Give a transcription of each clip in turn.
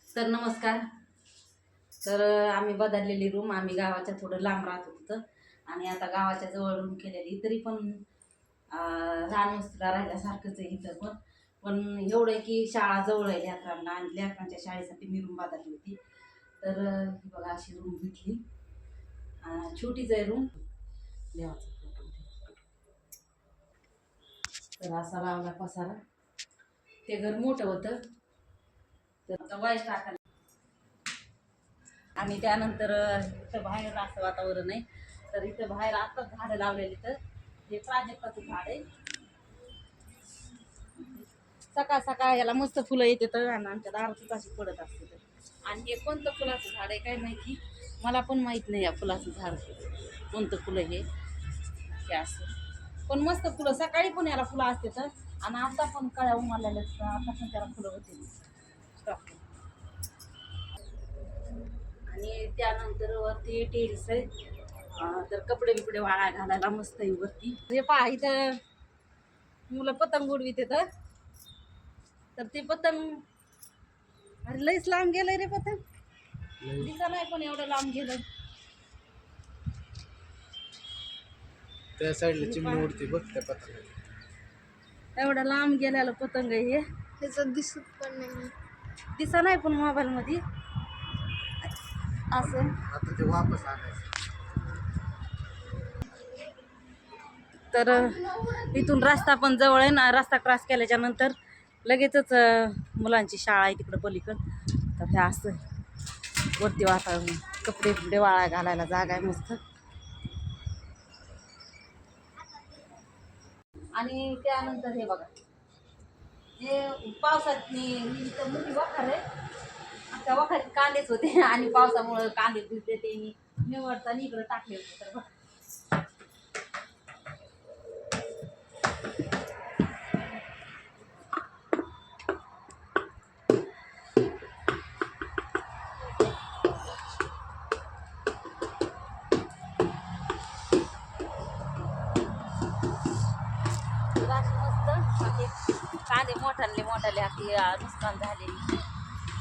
तर नमस्कार. तर आम्ही बदललेली रूम, आम्ही गावाच्या थोडं लांब राहत होतो आणि आता गावाच्या जवळ रूम केलेली, तरी पण रानवस्तीला राहिल्यासारखंच आहे इथं पण. पण एवढं आहे की शाळा जवळ आहे लेकरांना आणि लेकरांच्या शाळेसाठी मी रूम बदलली होती. तर ही बघा अशी रूम घेतली, छोटीच आहे रूम. देवाचा फोटो तर असा लावला पसारा. ते घर मोठं होतं तर आता वाईट टाकायला. आणि त्यानंतर इथं बाहेर असं वातावरण आहे, तर इथं बाहेर आताच झाडं लावलेली. तर हे प्राजक्ताचं झाड आहे. सकाळ सकाळ याला मस्त फुलं येते तर आणि आमच्या दारातच अशी पडत असते. आणि हे कोणतं फुलाचं झाड आहे काय माहिती, मला पण माहीत नाही या फुलाचं झाड कोणतं फुलं हे असं. पण मस्त फुलं, सकाळी पण याला फुलं असते तर, आणि आता पण कळ्या उमरलेल्या आता पण त्याला फुलं होते. आणि त्यानंतर वरती टेरेस आहे, तर कपडे बिपडे वाळा घालायला मस्त आहे वरती. हे पहा इथं मुलं पतंग उडवीत तर ते पतंग, अरे लईच लांब गेलंय रे पतंग, दिसा नाही पण एवढं लांब गेलं. त्या साईडला चिमणी उडते बघ त्या पतंग. एवढं लांब गेल्याला पतंग आहे हे, त्याचं दिसत पण नाही. दिसा नाही पण मोबाईल मध्ये असं. आता ते वापस आणायचं. तर इथून रस्ता पण जवळ आहे ना, रस्ता क्रॉस केल्याच्या नंतर लगेचच मुलांची शाळा आहे तिकडं पलीकडं. तर हे असं वरती वातावरण, कपडे बिपडे वाळा घालायला जागा आहे मस्त. आणि त्यानंतर हे बघा, हे पावसात मोठी वखार आहे. त्या वखारीत कांदेच होते आणि पावसामुळे कांदे भिजले, ते निवडताना इकडं टाकले होते. तर बघा कांदे मोठाले अशी नुकसान झालेली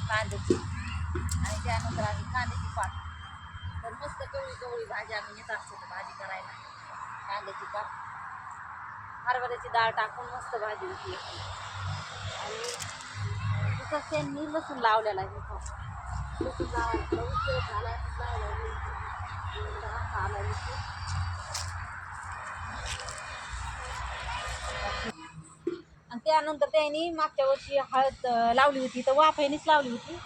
कांद्याची. आणि त्यानंतर आम्ही कांद्याची पात, तर मस्त कवळी कवळी भाजी आम्ही येत असतो भाजी करायला. कांद्याची पात, हरभऱ्याची डाळ टाकून मस्त भाजी होती. आणि तिथं त्यांनी लसूण लावलेला आहे. लसूण लावायला उशीर झाला आणि त्यानंतर त्यांनी मागच्या वर्षी हळद लावली होती, तर वाफेनीच लावली होती.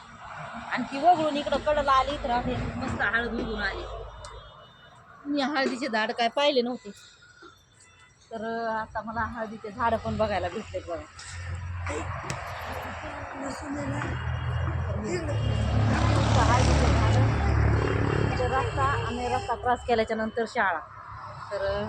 आणि ती वगळून इकडं कडला आली तर आम्ही मस्त हळद उगून आली. मी हळदीचे झाड काय पाहिले नव्हते, तर आता मला हळदीचे झाड पण बघायला भेटले बघा. हळदीचे झाड, रस्ता आणि रस्ता क्रॉस केल्याच्या नंतर शाळा. तर